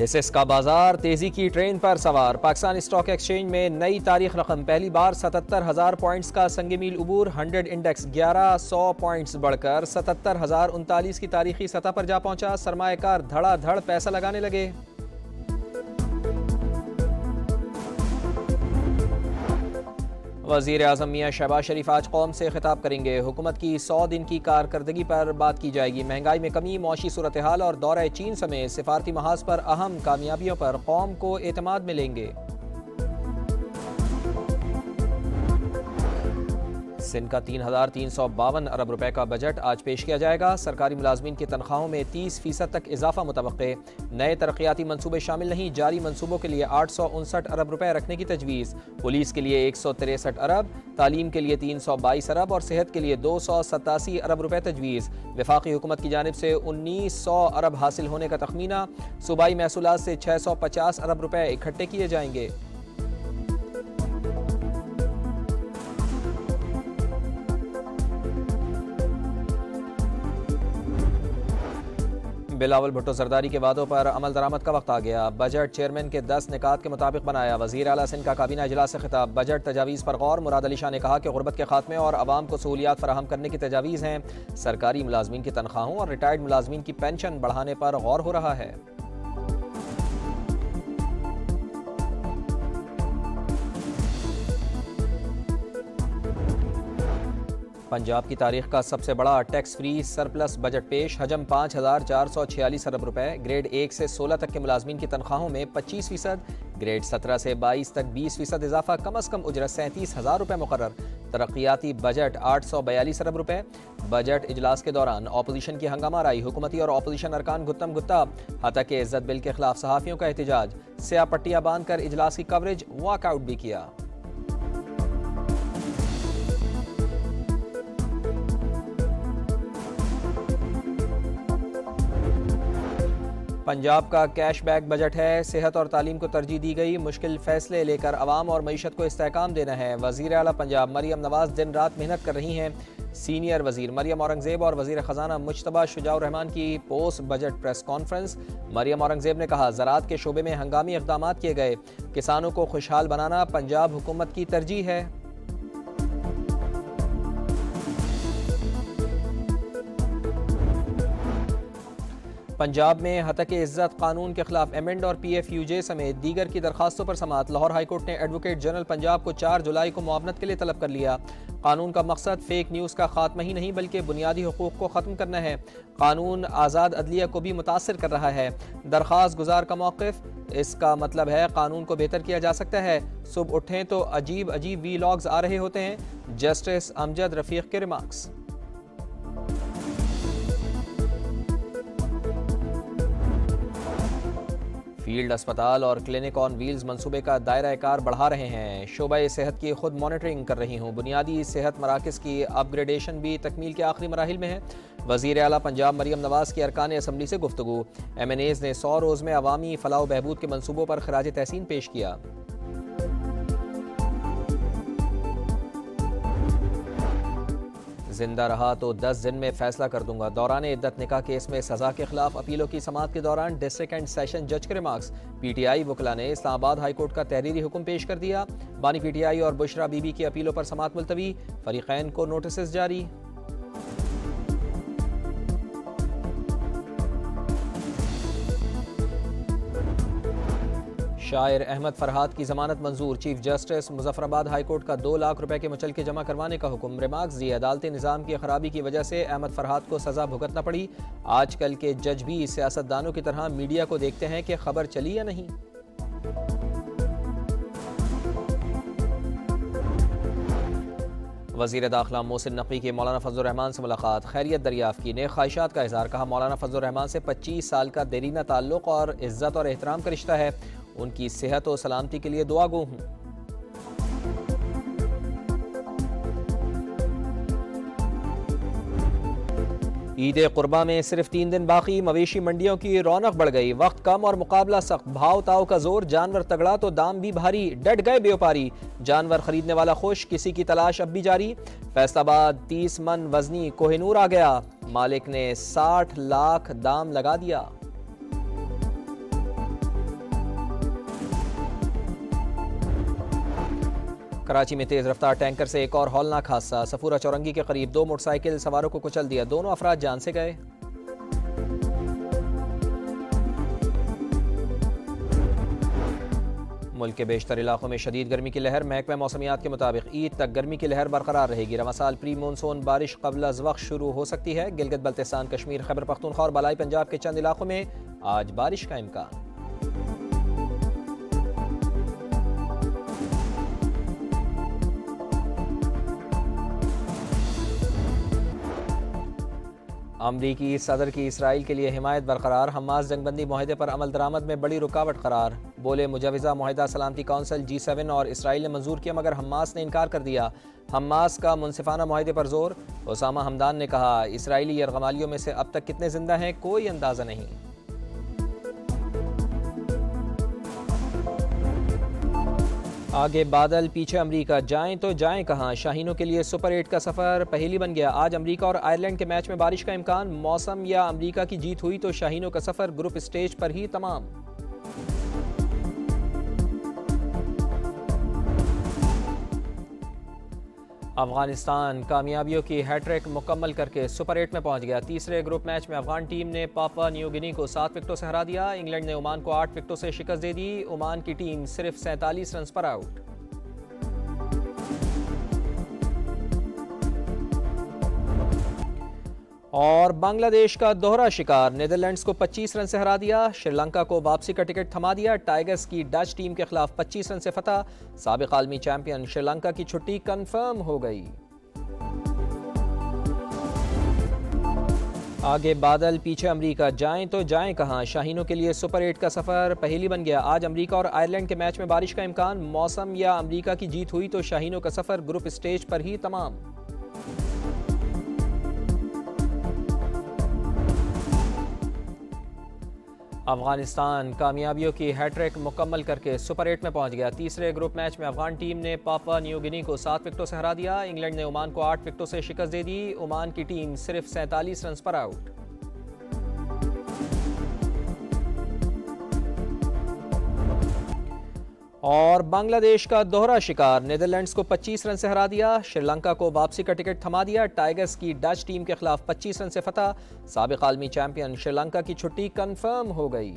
हिस्सेस का बाजार तेजी की ट्रेन पर सवार। पाकिस्तान स्टॉक एक्सचेंज में नई तारीख रकम, पहली बार 77,000 पॉइंट्स का संग मील उबूर। 100 इंडेक्स 1100 पॉइंट्स बढ़कर 77,039 की तारीखी सतह पर जा पहुंचा। सरमाएकार धड़ाधड़ पैसा लगाने लगे। वज़ीर आज़म मियां शहबाज शरीफ आज कौम से खिताब करेंगे। हुकूमत की 100 दिन की कारकर्दगी पर बात की जाएगी। महंगाई में कमी, मौशी सूरत हाल और दौरा चीन समेत सिफारती महाज पर अहम कामयाबियों पर कौम को एतमाद मिलेंगे। सिंध का 3,352 अरब रुपए का बजट आज पेश किया जाएगा। सरकारी मुलाजमीन की तनख्वाहों में 30% तक इजाफा मुतवक्के। नए तरक्याती मनसूबे शामिल नहीं। जारी मनसूबों के लिए 859 अरब रुपए रखने की तजवीज़। पुलिस के लिए 163 अरब, तालीम के लिए 322 अरब और सेहत के लिए 287 अरब रुपए तजवीज़। वफाकी हुकूमत की जानिब से 1900 अरब हासिल होने का तखमीना। सूबाई महसूलात से 650 अरब रुपए इकट्ठे किए जाएंगे। बिलावल भुट्टो जरदारी के वादों पर अमल दरामद का वक्त आ गया। बजट चेयरमैन के 10 निकात के मुताबिक बनाया। वज़ीर आला सिंध का काबीना इजलास से खिताब। बजट तजावीज़ पर गौर। मुराद अली शाह ने कहा कि गुर्बत के खात्मे और आवाम को सहूलियात फराहम करने की तजावीज़ हैं। सरकारी मुलाजमीन की तनख्वाहों और रिटायर्ड मुलाजमीन की पेंशन बढ़ाने पर गौर हो रहा है। पंजाब की तारीख का सबसे बड़ा टैक्स फ्री सरप्लस बजट पेश। हजम 5,446 अरब रुपए। ग्रेड 1 से 16 तक के मुलाजमीन की तनख्वाहों में 25%, ग्रेड 17 से 22 तक 20% इजाफा। कम अज कम उजरत 37,000 रुपए मुकर्रर। तरक्याती बजट 842 अरब रुपए। बजट इजलास के दौरान अपोजिशन की हंगामा राई। हुकूमती और अपोजिशन अरकान गुत्तम गुत्ता। हतक इज्जत बिल के खिलाफ सहाफ़ियों का एहतजाज। स्याह पट्टियां बांधकर इजलास की कवरेज। वॉकआउट भी किया। पंजाब का कैशबैक बजट है। सेहत और तालीम को तरजीह दी गई। मुश्किल फैसले लेकर अवाम और मईशत को इस्तेहकाम देना है। वज़ीर आला पंजाब मरियम नवाज दिन रात मेहनत कर रही हैं। सीनियर वज़ीर मरियम औरंगज़ेब और वज़ीर ख़जाना मुज्तबा शुजाउर रहमान की post budget press conference. Maryam Aurangzeb ने कहा, ज़राअत के शोबे में हंगामी इक़दामात किए गए। किसानों को खुशहाल बनाना पंजाब हुकूमत की तरजीह है। पंजाब में हतक इज्जत कानून के खिलाफ एमेंड और PFUJ समेत दीगर की दरखास्तों पर समाअत। लाहौर हाईकोर्ट ने एडवोकेट जनरल पंजाब को 4 जुलाई को मुआवनत के लिए तलब कर लिया। कानून का मकसद फेक न्यूज़ का खात्मा ही नहीं बल्कि बुनियादी हुकूक को ख़त्म करना है। कानून आज़ाद अदलिया को भी मुतासर कर रहा है। दरख्वास्त गुजार का मौक़िफ़, इसका मतलब है कानून को बेहतर किया जा सकता है। सुबह उठें तो अजीब अजीब वीलॉग्स आ रहे होते हैं। जस्टिस अमजद रफ़ीक के रिमार्क्स। फील्ड अस्पताल और क्लिनिक ऑन व्हील्स मंसूबे का दायरा कार बढ़ा रहे हैं। शोबा सेहत की खुद मॉनिटरिंग कर रही हूँ। बुनियादी सेहत मराकज़ की अपग्रेडेशन भी तकमील के आखिरी मराहिल में है। वज़ीर आला पंजाब मरियम नवाज की अरकान असम्बली से गुफ्तगू। MNAs ने 100 रोज़ में अवामी फलाह बहबूद के मंसूबों पर खराज तहसीन पेश किया। जिंदा रहा तो 10 दिन में फैसला कर दूंगा। दौरान इद्दत निकाह केस में सजा के खिलाफ अपीलों की समाअत के दौरान डिस्ट्रिक्ट एंड सेशन जज के रिमार्क्स। PTI वकला ने इस्लामाबाद हाईकोर्ट का तहरीरी हुक्म पेश कर दिया। बानी PTI और बुशरा बीबी की अपीलों पर समाअत मुलतवी। फरीकैन को नोटिस जारी। शायर अहमद फरहाद की जमानत मंजूर। चीफ जस्टिस मुजफ्फराबाद हाईकोर्ट का 2 लाख रुपए के मुचलके जमा करवाने का हुक्म। रिमार्क्स दिए, अदालती निज़ाम की खराबी की वजह से अहमद फरहाद को सजा भुगतना पड़ी। आजकल के जज भी सियासतदानों की तरह मीडिया को देखते हैं कि खबर चली या नहीं। वज़ीर दाखिला मोहसिन नकवी की मौलाना फजलुर रहमान से मुलाकात। खैरियत दरियाफ़त की, नेक ख्वाहिशात का इज़हार। कहा, मौलाना फजलुर रहमान से 25 साल का देरीना ताल्लुक़ और इज़्ज़त और एहतराम का रिश्ता है। उनकी सेहत और सलामती के लिए दुआ गो हूँ। ईद कुर्बा में सिर्फ 3 दिन बाकी। मवेशी मंडियों की रौनक बढ़ गई। वक्त कम और मुकाबला सख्त। भाव ताव का जोर। जानवर तगड़ा तो दाम भी भारी। डट गए व्यापारी। जानवर खरीदने वाला खुश। किसी की तलाश अब भी जारी। फैसलाबाद 30 मन वजनी कोहिनूर आ गया। मालिक ने 60 लाख दाम लगा दिया। कराची में तेज रफ्तार टैंकर से एक और हौलनाक हादसा। सफूरा चौरंगी के करीब दो मोटरसाइकिल सवारों को कुचल दिया, दोनों अफराद जान से गए। मुल्क के बेशतर इलाकों में शदीद गर्मी की लहर। महकमा मौसमियात के मुताबिक ईद तक गर्मी की लहर बरकरार रहेगी। रवां साल प्री मानसून बारिश कबल अज वक्त शुरू हो सकती है। गिलगित बल्तिस्तान, कश्मीर, खैबर पख्तूनख्वा और बलाई पंजाब के चंद इलाकों में आज बारिश का इम्कान। अमरीकी सदर की इसराइल के लिए हिमायत बरकरार। हमास जंगबंदी मुआहदे पर अमल दरामद में बड़ी रुकावट करार। बोले मुजवजा मुआहदा सलामती कौंसिल G7 और इसराइल ने मंजूर किया मगर हमास ने इनकार कर दिया। हमास का मुनसिफाना मुआहदे पर जोर। ओसामा हमदान ने कहा इसराइली यरगमालियों में से अब तक कितने जिंदा हैं कोई अंदाजा नहीं। आगे बादल पीछे अमरीका, जाएं तो जाएं कहां। शाहीनों के लिए सुपर 8 का सफर पहेली बन गया। आज अमरीका और आयरलैंड के मैच में बारिश का इम्कान। मौसम या अमरीका की जीत हुई तो शाहीनों का सफर ग्रुप स्टेज पर ही तमाम। अफगानिस्तान कामयाबियों की हैट्रिक मुकम्मल करके सुपर 8 में पहुंच गया। तीसरे ग्रुप मैच में अफगान टीम ने पापुआ न्यू गिनी को 7 विकेटों से हरा दिया। इंग्लैंड ने ओमान को 8 विकेटों से शिकस्त दे दी। ओमान की टीम सिर्फ 47 रन पर आउट। और बांग्लादेश का दोहरा शिकार, नीदरलैंड्स को 25 रन से हरा दिया। श्रीलंका को वापसी का टिकट थमा दिया। टाइगर्स की डच टीम के खिलाफ 25 रन से फतह। साबिक आलमी चैंपियन श्रीलंका की छुट्टी कंफर्म हो गई। आगे बादल पीछे अमरीका, जाएं तो जाएं कहां। शाहीनों के लिए सुपर 8 का सफर पहेली बन गया। आज अमरीका और आयरलैंड के मैच में बारिश का इम्कान। मौसम या अमरीका की जीत हुई तो शाहीनों का सफर ग्रुप स्टेज पर ही तमाम। अफगानिस्तान कामयाबियों की हैट्रिक मुकम्मल करके सुपर 8 में पहुंच गया। तीसरे ग्रुप मैच में अफगान टीम ने पापुआ न्यू गिनी को 7 विकेटों से हरा दिया। इंग्लैंड ने ओमान को 8 विकेटों से शिकस्त दे दी। ओमान की टीम सिर्फ 47 रन पर आउट। और बांग्लादेश का दोहरा शिकार, नीदरलैंड्स को 25 रन से हरा दिया। श्रीलंका को वापसी का टिकट थमा दिया। टाइगर्स की डच टीम के खिलाफ 25 रन से फतह। साबिक आलमी चैंपियन श्रीलंका की छुट्टी कंफर्म हो गई।